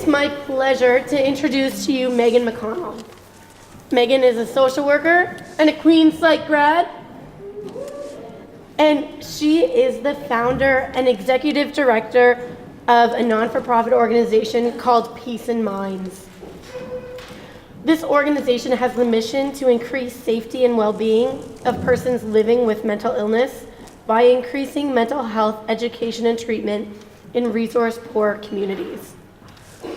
It's my pleasure to introduce to you Maegan McConnell. Maegan is a social worker and a Queen's Psych grad, and she is the founder and executive director of a non-for-profit organization called Peace in Minds. This organization has the mission to increase safety and well-being of persons living with mental illness by increasing mental health education and treatment in resource-poor communities.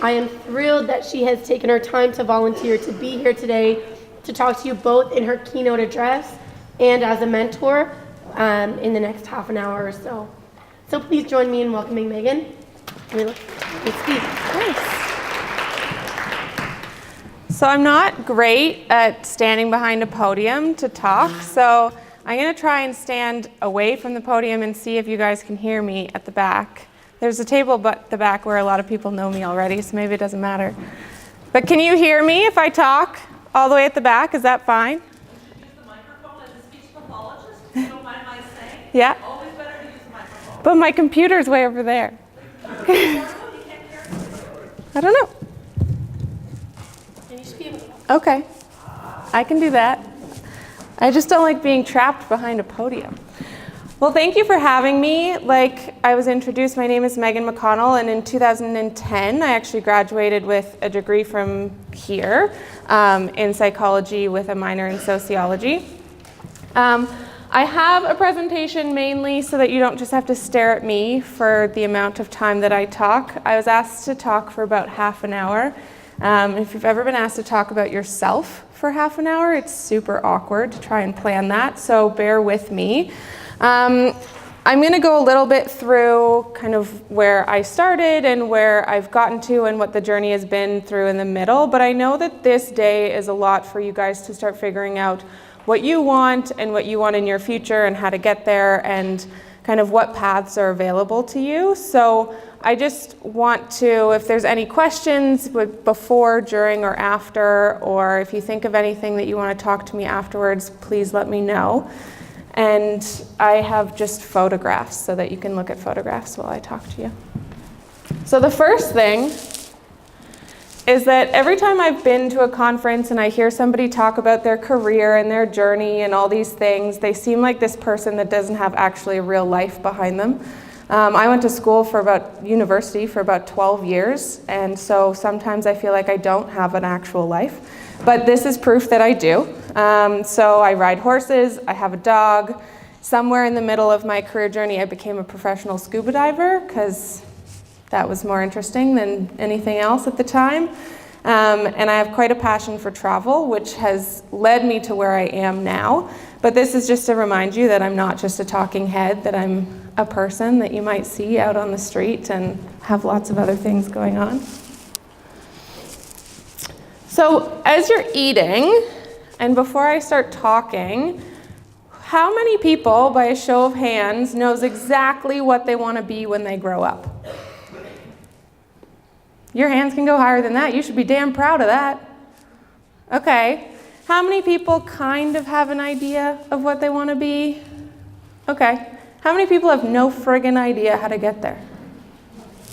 I am thrilled that she has taken her time to volunteer to be here today to talk to you both in her keynote address and as a mentor in the next half an hour or so. So please join me in welcoming Maegan. Let's speak. Nice. So I'm not great at standing behind a podium to talk, so I'm going to try and stand away from the podium and see if you guys can hear me at the back. There's a table at the back where a lot of people know me already, so maybe it doesn't matter. But can you hear me if I talk all the way at the back? Is that fine? Use the microphone as a speech pathologist, if you don't mind my saying. Yeah. Always better to use the microphone. But my computer's way over there. I don't know. Okay, I can do that. I just don't like being trapped behind a podium. Well, thank you for having me. Like I was introduced, my name is Maegan McConnell, and in 2010, I actually graduated with a degree from here in psychology with a minor in sociology. I have a presentation mainly so that you don't just have to stare at me for the amount of time that I talk. I was asked to talk for about half an hour. If you've ever been asked to talk about yourself for half an hour, it's super awkward to try and plan that, so bear with me. I'm going to go a little bit through kind of where I started and where I've gotten to and what the journey has been through in the middle, but I know that this day is a lot for you guys to start figuring out what you want and what you want in your future and how to get there and kind of what paths are available to you. So I just want to, if there's any questions before, during, or after, or if you think of anything that you want to talk to me afterwards, please let me know. And I have just photographs so that you can look at photographs while I talk to you. So the first thing is that every time I've been to a conference and I hear somebody talk about their career and their journey and all these things, they seem like this person that doesn't have actually a real life behind them. I went to school university for about 12 years, and so sometimes I feel like I don't have an actual life. But this is proof that I do. So I ride horses, I have a dog. Somewhere in the middle of my career journey, I became a professional scuba diver because that was more interesting than anything else at the time. And I have quite a passion for travel, which has led me to where I am now. But this is just to remind you that I'm not just a talking head, that I'm a person that you might see out on the street and have lots of other things going on. So as you're eating, and before I start talking, how many people, by a show of hands, knows exactly what they want to be when they grow up? Your hands can go higher than that. You should be damn proud of that. Okay. How many people kind of have an idea of what they want to be? Okay. How many people have no friggin' idea how to get there?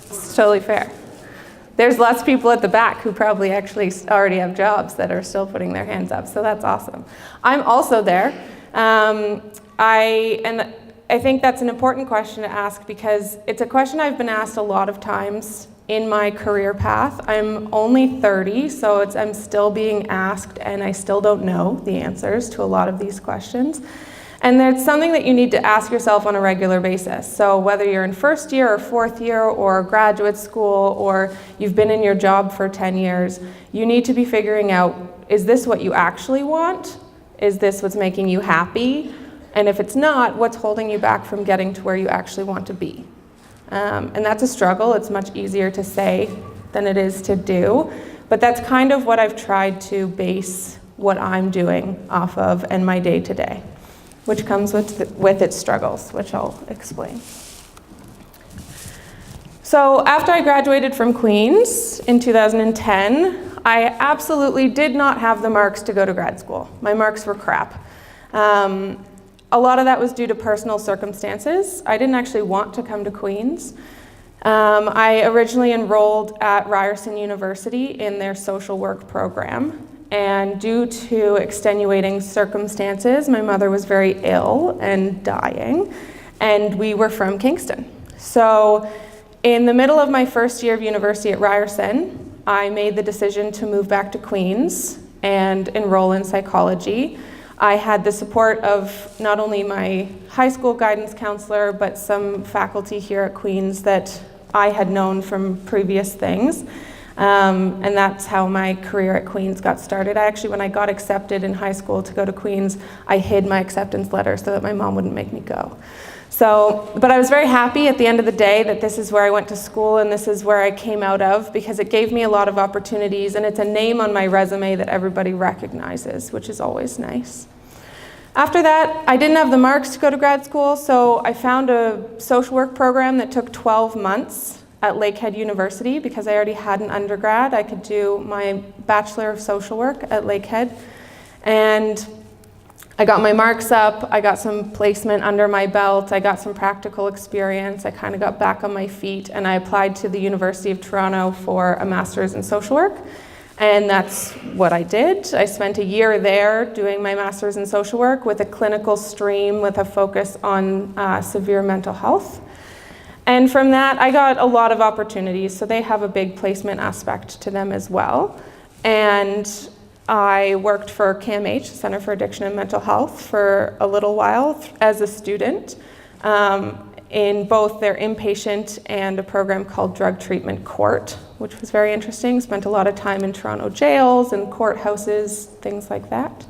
It's totally fair. There's lots of people at the back who probably actually already have jobs that are still putting their hands up, so that's awesome. I'm also there. I think that's an important question to ask because it's a question I've been asked a lot of times in my career path. I'm only 30, so I'm still being asked, and I still don't know the answers to a lot of these questions. And there's something that you need to ask yourself on a regular basis. So whether you're in first year or fourth year or graduate school or you've been in your job for 10 years, you need to be figuring out, is this what you actually want? Is this what's making you happy? And if it's not, what's holding you back from getting to where you actually want to be? And that's a struggle. It's much easier to say than it is to do. But that's kind of what I've tried to base what I'm doing off of and my day-to-day, which comes with its struggles, which I'll explain. So after I graduated from Queen's in 2010, I absolutely did not have the marks to go to grad school. My marks were crap. A lot of that was due to personal circumstances. I didn't actually want to come to Queen's. I originally enrolled at Ryerson University in their social work program, and due to extenuating circumstances, my mother was very ill and dying, and we were from Kingston. So in the middle of my first year of university at Ryerson, I made the decision to move back to Queens and enroll in psychology. I had the support of not only my high school guidance counselor, but some faculty here at Queens that I had known from previous things. And that's how my career at Queens got started. When I got accepted in high school to go to Queens, I hid my acceptance letter so that my mom wouldn't make me go. But I was very happy at the end of the day that this is where I went to school and this is where I came out of, because it gave me a lot of opportunities, and it's a name on my resume that everybody recognizes, which is always nice. After that, I didn't have the marks to go to grad school, so I found a social work program that took 12 months at Lakehead University. Because I already had an undergrad, I could do my Bachelor of Social Work at Lakehead. And I got my marks up, I got some placement under my belt, I got some practical experience, I kind of got back on my feet, and I applied to the University of Toronto for a master's in social work. And that's what I did. I spent a year there doing my master's in social work with a clinical stream with a focus on severe mental health. And from that, I got a lot of opportunities. So they have a big placement aspect to them as well. And I worked for CAMH, Center for Addiction and Mental Health, for a little while as a student in both their inpatient and a program called Drug Treatment Court, which was very interesting. Spent a lot of time in Toronto jails and courthouses, things like that.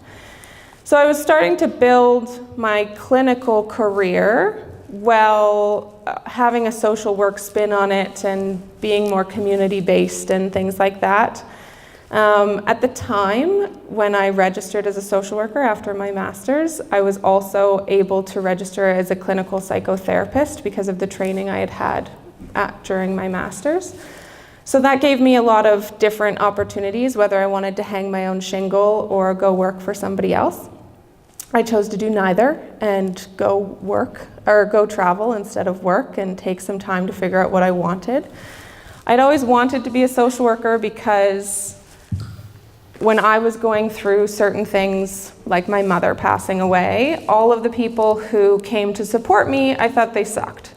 So I was starting to build my clinical career while having a social work spin on it and being more community-based and things like that. At the time, when I registered as a social worker after my master's, I was also able to register as a clinical psychotherapist because of the training I had during my master's. So that gave me a lot of different opportunities, whether I wanted to hang my own shingle or go work for somebody else. I chose to do neither and go work or go travel instead of work and take some time to figure out what I wanted. I'd always wanted to be a social worker because when I was going through certain things, like my mother passing away, all of the people who came to support me, I thought they sucked.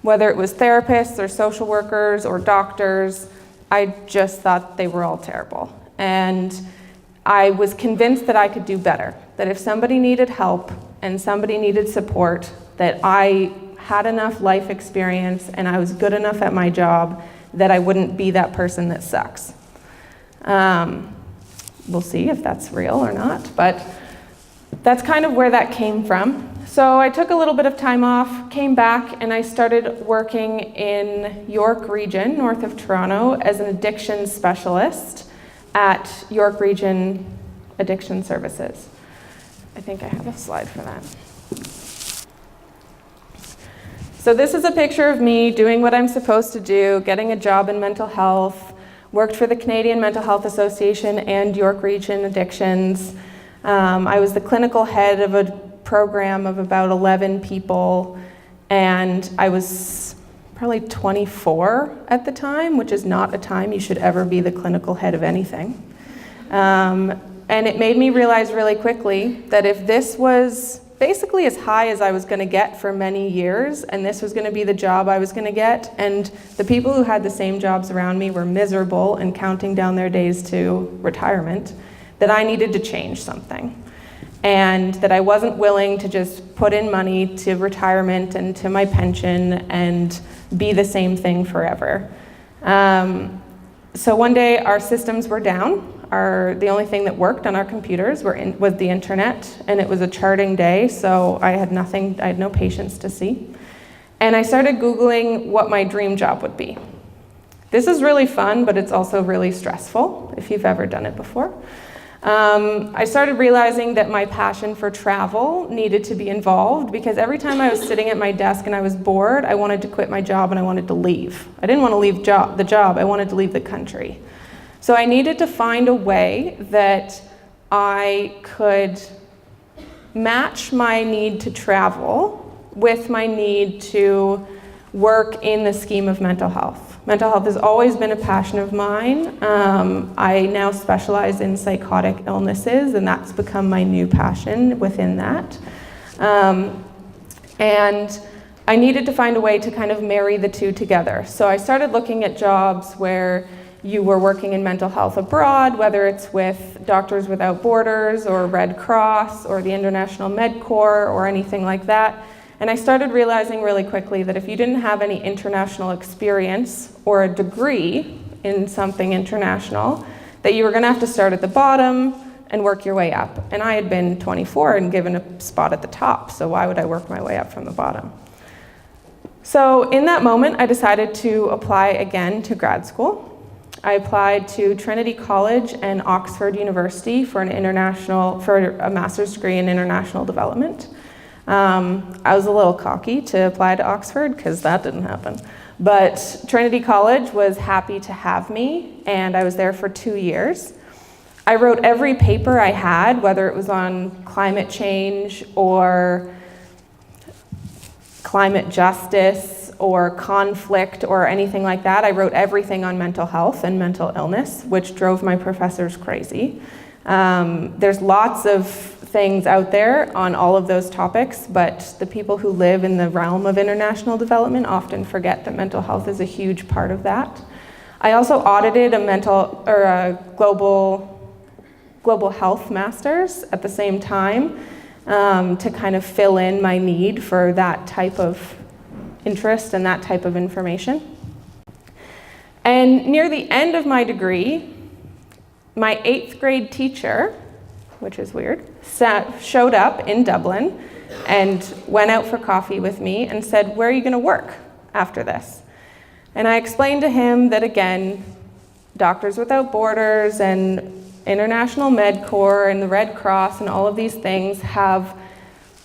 Whether it was therapists or social workers or doctors, I just thought they were all terrible. And I was convinced that I could do better, that if somebody needed help and somebody needed support, that I had enough life experience and I was good enough at my job that I wouldn't be that person that sucks. We'll see if that's real or not, but that's kind of where that came from. So I took a little bit of time off, came back, and I started working in York Region, north of Toronto, as an addiction specialist at York Region Addiction Services. I think I have a slide for that. So this is a picture of me doing what I'm supposed to do, getting a job in mental health, worked for the Canadian Mental Health Association and York Region Addictions. I was the clinical head of a program of about 11 people, and I was probably 24 at the time, which is not a time you should ever be the clinical head of anything. And it made me realize really quickly that if this was basically as high as I was going to get for many years, and this was going to be the job I was going to get, and the people who had the same jobs around me were miserable and counting down their days to retirement, that I needed to change something. And that I wasn't willing to just put in money to retirement and to my pension and be the same thing forever. So one day our systems were down. The only thing that worked on our computers was the internet, and it was a charting day, so I had no patients to see. And I started Googling what my dream job would be. This is really fun, but it's also really stressful, if you've ever done it before. I started realizing that my passion for travel needed to be involved, because every time I was sitting at my desk and I was bored, I wanted to quit my job and I wanted to leave. I didn't want to leave the job, I wanted to leave the country. So I needed to find a way that I could match my need to travel with my need to work in the scheme of mental health. Mental health has always been a passion of mine. I now specialize in psychotic illnesses, and that's become my new passion within that. And I needed to find a way to kind of marry the two together. So I started looking at jobs where you were working in mental health abroad, whether it's with Doctors Without Borders or Red Cross or the International Med Corps or anything like that. And I started realizing really quickly that if you didn't have any international experience or a degree in something international, that you were gonna have to start at the bottom and work your way up. And I had been 24 and given a spot at the top, so why would I work my way up from the bottom? So in that moment, I decided to apply again to grad school. I applied to Trinity College and Oxford University for a master's degree in international development. I was a little cocky to apply to Oxford because that didn't happen. But Trinity College was happy to have me, and I was there for 2 years. I wrote every paper I had, whether it was on climate change or climate justice or conflict or anything like that. I wrote everything on mental health and mental illness, which drove my professors crazy. There's lots of things out there on all of those topics, but the people who live in the realm of international development often forget that mental health is a huge part of that. I also audited a global health master's at the same time to kind of fill in my need for that type of interest and that type of information. And near the end of my degree, my 8th grade teacher, which is weird, showed up in Dublin and went out for coffee with me and said, "Where are you going to work after this?" And I explained to him that, again, Doctors Without Borders and International Med Corps and the Red Cross and all of these things have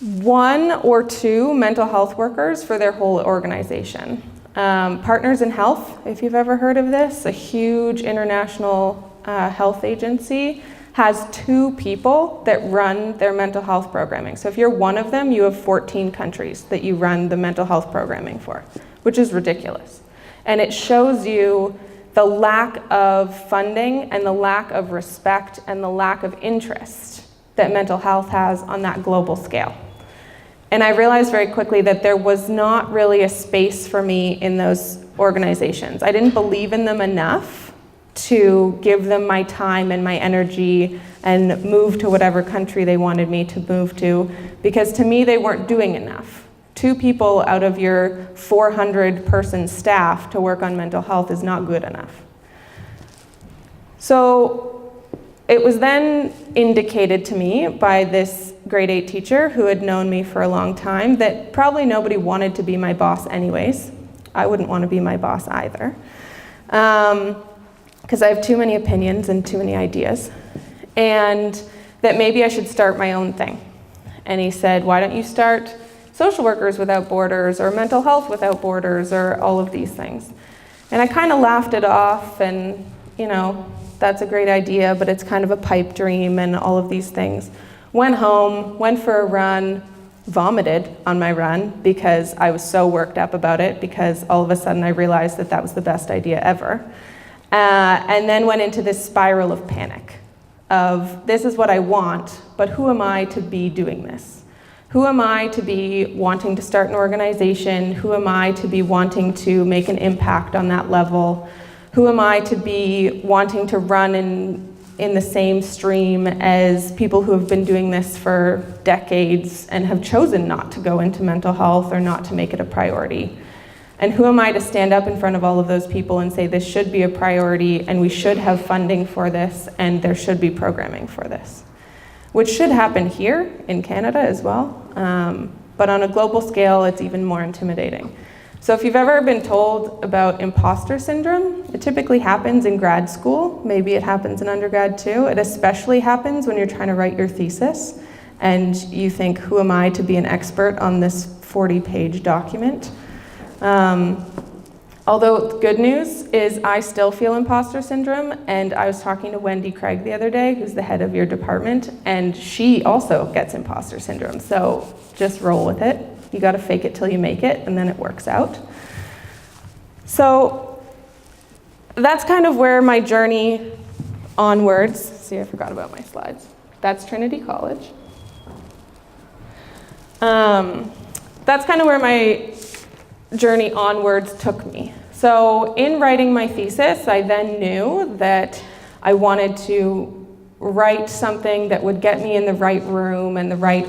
1 or 2 mental health workers for their whole organization. Partners in Health, if you've ever heard of this, a huge international health agency, has 2 people that run their mental health programming. So if you're one of them, you have 14 countries that you run the mental health programming for, which is ridiculous. And it shows you the lack of funding and the lack of respect and the lack of interest that mental health has on that global scale. And I realized very quickly that there was not really a space for me in those organizations. I didn't believe in them enough to give them my time and my energy and move to whatever country they wanted me to move to, because to me they weren't doing enough. 2 people out of your 400-person staff to work on mental health is not good enough. So it was then indicated to me by this grade 8 teacher who had known me for a long time that probably nobody wanted to be my boss anyways. I wouldn't want to be my boss either, because I have too many opinions and too many ideas, and that maybe I should start my own thing. And he said, "Why don't you start Social Workers Without Borders or Mental Health Without Borders or all of these things?" And I kind of laughed it off and, that's a great idea, but it's kind of a pipe dream and all of these things. Went home, went for a run, vomited on my run because I was so worked up about it, because all of a sudden I realized that that was the best idea ever. And then went into this spiral of panic of, this is what I want, but who am I to be doing this? Who am I to be wanting to start an organization? Who am I to be wanting to make an impact on that level? Who am I to be wanting to run in the same stream as people who have been doing this for decades and have chosen not to go into mental health or not to make it a priority? And who am I to stand up in front of all of those people and say this should be a priority and we should have funding for this and there should be programming for this? Which should happen here in Canada as well, but on a global scale, it's even more intimidating. So if you've ever been told about imposter syndrome, it typically happens in grad school. Maybe it happens in undergrad too. It especially happens when you're trying to write your thesis and you think, who am I to be an expert on this 40-page document? Although good news is I still feel imposter syndrome, and I was talking to Wendy Craig the other day, who's the head of your department, and she also gets imposter syndrome, so just roll with it. You got to fake it till you make it, and then it works out. So that's kind of where my journey onwards, see, I forgot about my slides. That's Trinity College. That's kind of where my journey onwards took me. So in writing my thesis, I then knew that I wanted to write something that would get me in the right room and the right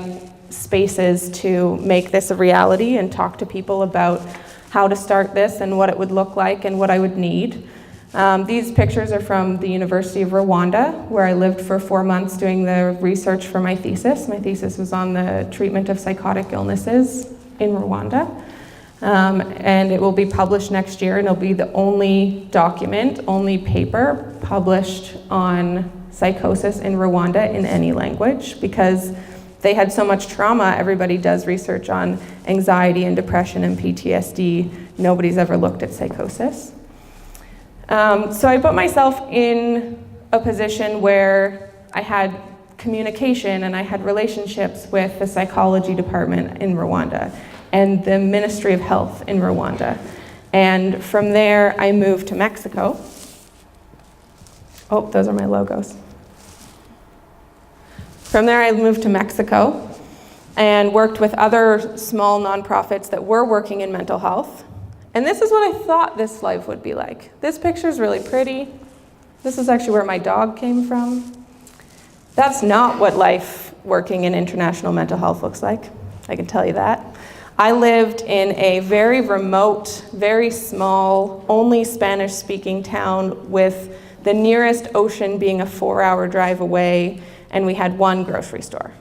spaces to make this a reality and talk to people about how to start this and what it would look like and what I would need. These pictures are from the University of Rwanda, where I lived for 4 months doing the research for my thesis. My thesis was on the treatment of psychotic illnesses in Rwanda. And it will be published next year, and it'll be the only document, only paper published on psychosis in Rwanda in any language, because they had so much trauma. Everybody does research on anxiety and depression and PTSD. Nobody's ever looked at psychosis. So I put myself in a position where I had communication and I had relationships with the psychology department in Rwanda and the Ministry of Health in Rwanda. And from there, I moved to Mexico. Oh, those are my logos. From there, I moved to Mexico and worked with other small nonprofits that were working in mental health. And this is what I thought this life would be like. This picture is really pretty. This is actually where my dog came from. That's not what life working in international mental health looks like, I can tell you that. I lived in a very remote, very small, only Spanish-speaking town with the nearest ocean being a 4-hour drive away, and we had one grocery store.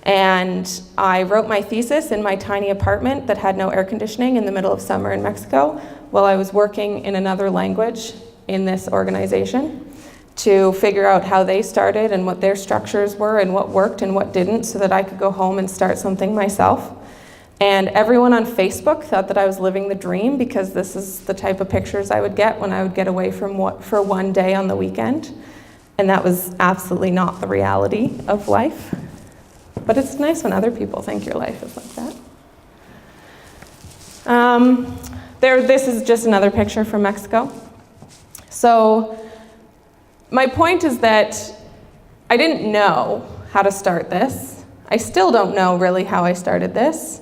And I wrote my thesis in my tiny apartment that had no air conditioning in the middle of summer in Mexico while I was working in another language in this organization to figure out how they started and what their structures were and what worked and what didn't, so that I could go home and start something myself. And everyone on Facebook thought that I was living the dream, because this is the type of pictures I would get when I would get away from for one day on the weekend. And that was absolutely not the reality of life. But it's nice when other people think your life is like that. This is just another picture from Mexico. So my point is that I didn't know how to start this. I still don't know really how I started this.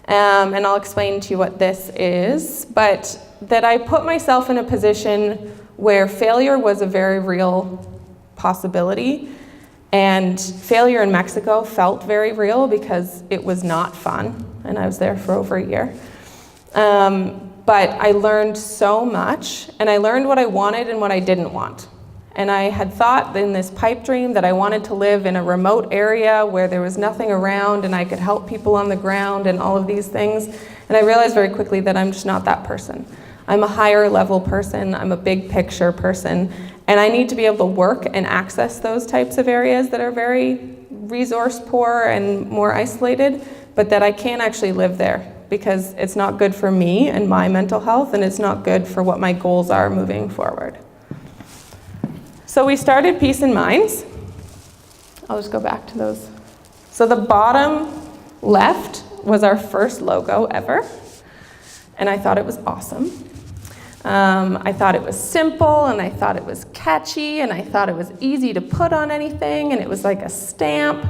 And I'll explain to you what this is. But that I put myself in a position where failure was a very real possibility. And failure in Mexico felt very real because it was not fun, and I was there for over a year. But I learned so much, and I learned what I wanted and what I didn't want. And I had thought in this pipe dream that I wanted to live in a remote area where there was nothing around and I could help people on the ground and all of these things. And I realized very quickly that I'm just not that person. I'm a higher level person, I'm a big picture person, and I need to be able to work and access those types of areas that are very resource poor and more isolated, but that I can't actually live there because it's not good for me and my mental health, and it's not good for what my goals are moving forward. So we started Peace in Minds. I'll just go back to those. So the bottom left was our first logo ever, and I thought it was awesome. I thought it was simple, and I thought it was catchy, and I thought it was easy to put on anything, and it was like a stamp.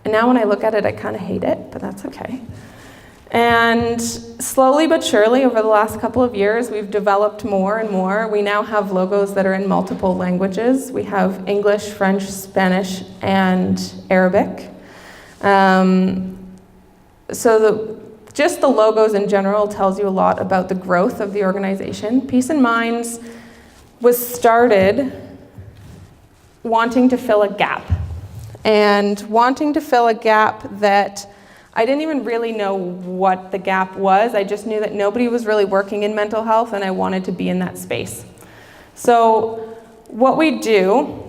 And now when I look at it, I kind of hate it, but that's okay. And slowly but surely, over the last couple of years, we've developed more and more. We now have logos that are in multiple languages. We have English, French, Spanish, and Arabic. Just the logos in general tells you a lot about the growth of the organization. Peace in Minds was started wanting to fill a gap, and wanting to fill a gap that I didn't even really know what the gap was. I just knew that nobody was really working in mental health, and I wanted to be in that space. So what we do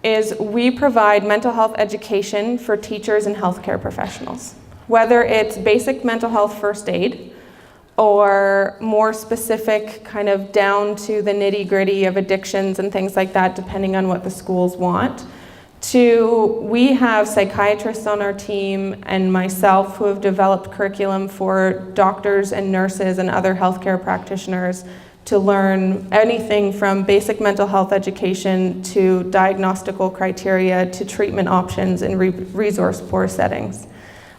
is we provide mental health education for teachers and healthcare professionals, whether it's basic mental health first aid or more specific, kind of down to the nitty-gritty of addictions and things like that, depending on what the schools want, we have psychiatrists on our team and myself who have developed curriculum for doctors and nurses and other healthcare practitioners to learn anything from basic mental health education to diagnostical criteria to treatment options in resource-poor settings.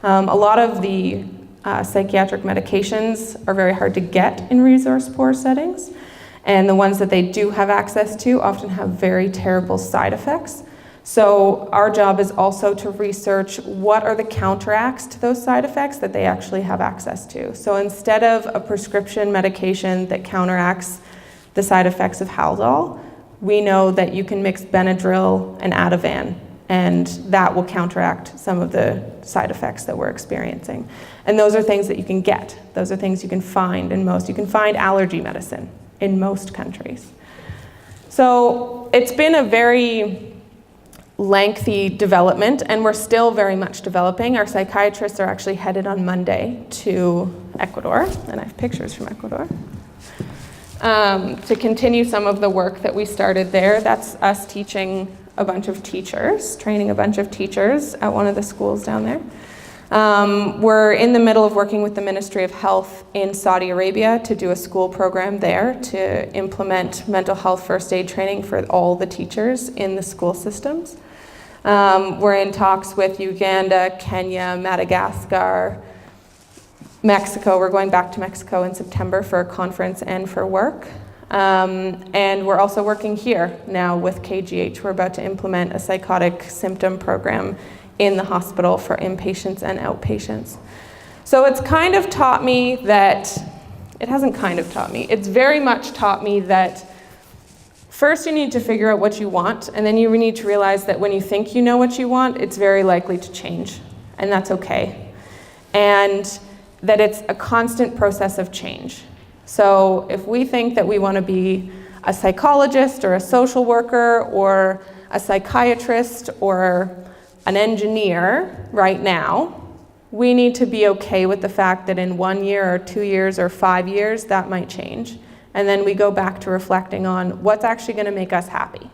A lot of the psychiatric medications are very hard to get in resource-poor settings, and the ones that they do have access to often have very terrible side effects. So our job is also to research what are the counteracts to those side effects that they actually have access to. So instead of a prescription medication that counteracts the side effects of Haldol, we know that you can mix Benadryl and Ativan, and that will counteract some of the side effects that we're experiencing. And those are things that you can get. Those are things you can find in most. You can find allergy medicine in most countries. So it's been a very lengthy development, and we're still very much developing. Our psychiatrists are actually headed on Monday to Ecuador, and I have pictures from Ecuador, to continue some of the work that we started there. That's us teaching a bunch of teachers, training a bunch of teachers at one of the schools down there. We're in the middle of working with the Ministry of Health in Saudi Arabia to do a school program there to implement mental health first aid training for all the teachers in the school systems. We're in talks with Uganda, Kenya, Madagascar, Mexico. We're going back to Mexico in September for a conference and for work. And we're also working here now with KGH. We're about to implement a psychotic symptom program in the hospital for inpatients and outpatients. So it's kind of taught me that, it hasn't kind of taught me, it's very much taught me that first you need to figure out what you want, and then you need to realize that when you think you know what you want, it's very likely to change, and that's okay. And that it's a constant process of change. So if we think that we want to be a psychologist or a social worker or a psychiatrist or an engineer right now, we need to be okay with the fact that in 1 year or 2 years or 5 years, that might change. And then we go back to reflecting on what's actually going to make us happy.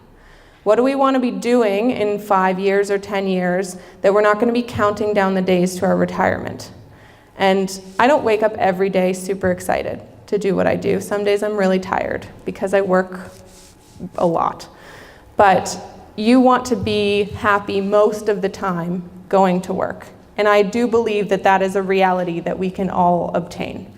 What do we want to be doing in 5 years or 10 years that we're not going to be counting down the days to our retirement? And I don't wake up every day super excited to do what I do. Some days I'm really tired because I work a lot. But you want to be happy most of the time going to work. And I do believe that that is a reality that we can all obtain.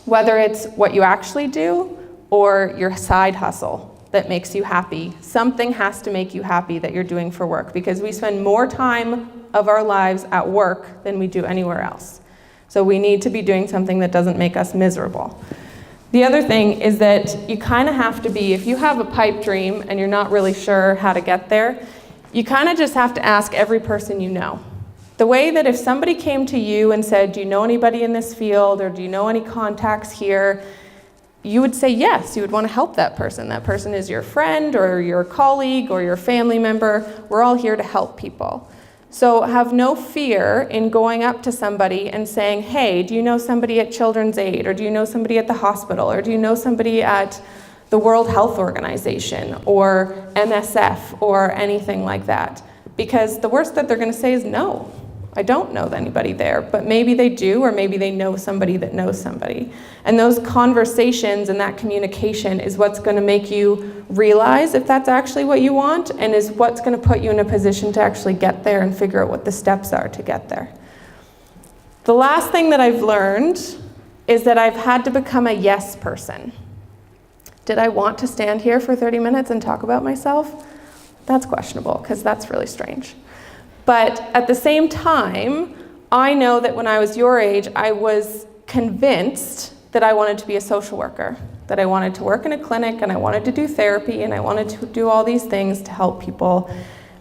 Whether it's what you actually do or your side hustle that makes you happy, something has to make you happy that you're doing for work, because we spend more time of our lives at work than we do anywhere else. So we need to be doing something that doesn't make us miserable. The other thing is that you kind of have to be, if you have a pipe dream and you're not really sure how to get there, you kind of just have to ask every person you know. The way that if somebody came to you and said, do you know anybody in this field, or do you know any contacts here, you would say yes, you would want to help that person. That person is your friend or your colleague or your family member. We're all here to help people. So have no fear in going up to somebody and saying, hey, do you know somebody at Children's Aid, or do you know somebody at the hospital, or do you know somebody at the World Health Organization or MSF or anything like that? Because the worst that they're going to say is no. I don't know anybody there, but maybe they do, or maybe they know somebody that knows somebody. And those conversations and that communication is what's going to make you realize if that's actually what you want, and is what's going to put you in a position to actually get there and figure out what the steps are to get there. The last thing that I've learned is that I've had to become a yes person. Did I want to stand here for 30 minutes and talk about myself? That's questionable, because that's really strange. But at the same time, I know that when I was your age, I was convinced that I wanted to be a social worker, that I wanted to work in a clinic, and I wanted to do therapy, and I wanted to do all these things to help people.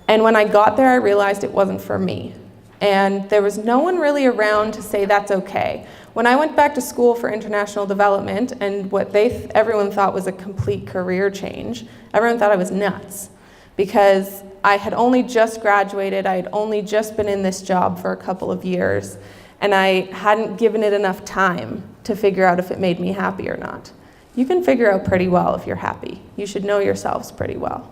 And when I got there, I realized it wasn't for me. And there was no one really around to say that's okay. When I went back to school for international development, and what everyone thought was a complete career change, everyone thought I was nuts, because I had only just graduated, I had only just been in this job for a couple of years, and I hadn't given it enough time to figure out if it made me happy or not. You can figure out pretty well if you're happy. You should know yourselves pretty well.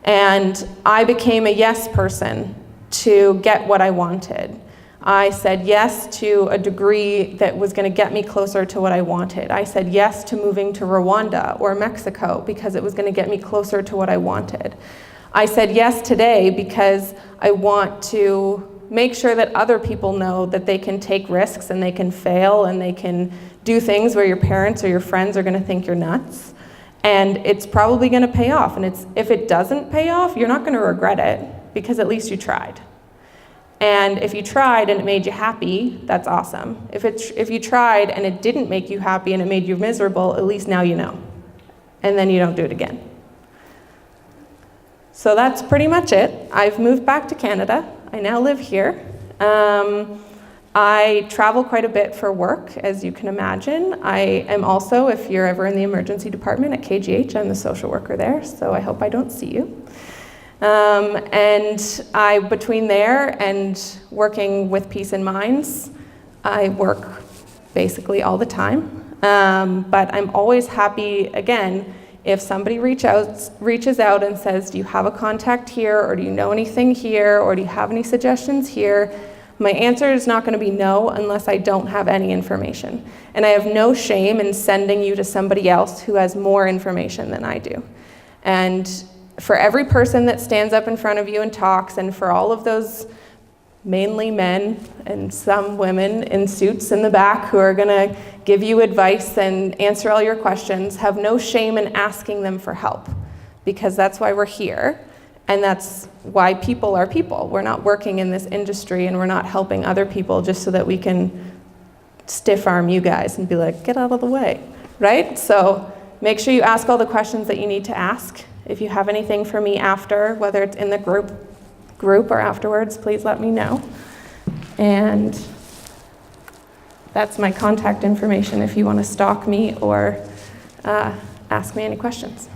And I became a yes person to get what I wanted. I said yes to a degree that was going to get me closer to what I wanted. I said yes to moving to Rwanda or Mexico because it was going to get me closer to what I wanted. I said yes today because I want to make sure that other people know that they can take risks and they can fail and they can do things where your parents or your friends are going to think you're nuts. And it's probably going to pay off. And if it doesn't pay off, you're not going to regret it because at least you tried. And if you tried and it made you happy, that's awesome. If you tried and it didn't make you happy and it made you miserable, at least now you know. And then you don't do it again. So that's pretty much it. I've moved back to Canada. I now live here. I travel quite a bit for work, as you can imagine. I am also, if you're ever in the emergency department at KGH, I'm the social worker there, so I hope I don't see you. And between there and working with Peace in Minds, I work basically all the time. But I'm always happy, again, if somebody reaches out and says, do you have a contact here, or do you know anything here, or do you have any suggestions here? My answer is not going to be no unless I don't have any information. And I have no shame in sending you to somebody else who has more information than I do. And for every person that stands up in front of you and talks, and for all of those mainly men and some women in suits in the back who are going to give you advice and answer all your questions, have no shame in asking them for help, because that's why we're here, and that's why people are people. We're not working in this industry and we're not helping other people just so that we can stiff arm you guys and be like, get out of the way, right? So make sure you ask all the questions that you need to ask. If you have anything for me after, whether it's in the group or afterwards, please let me know. And that's my contact information if you want to stalk me or ask me any questions.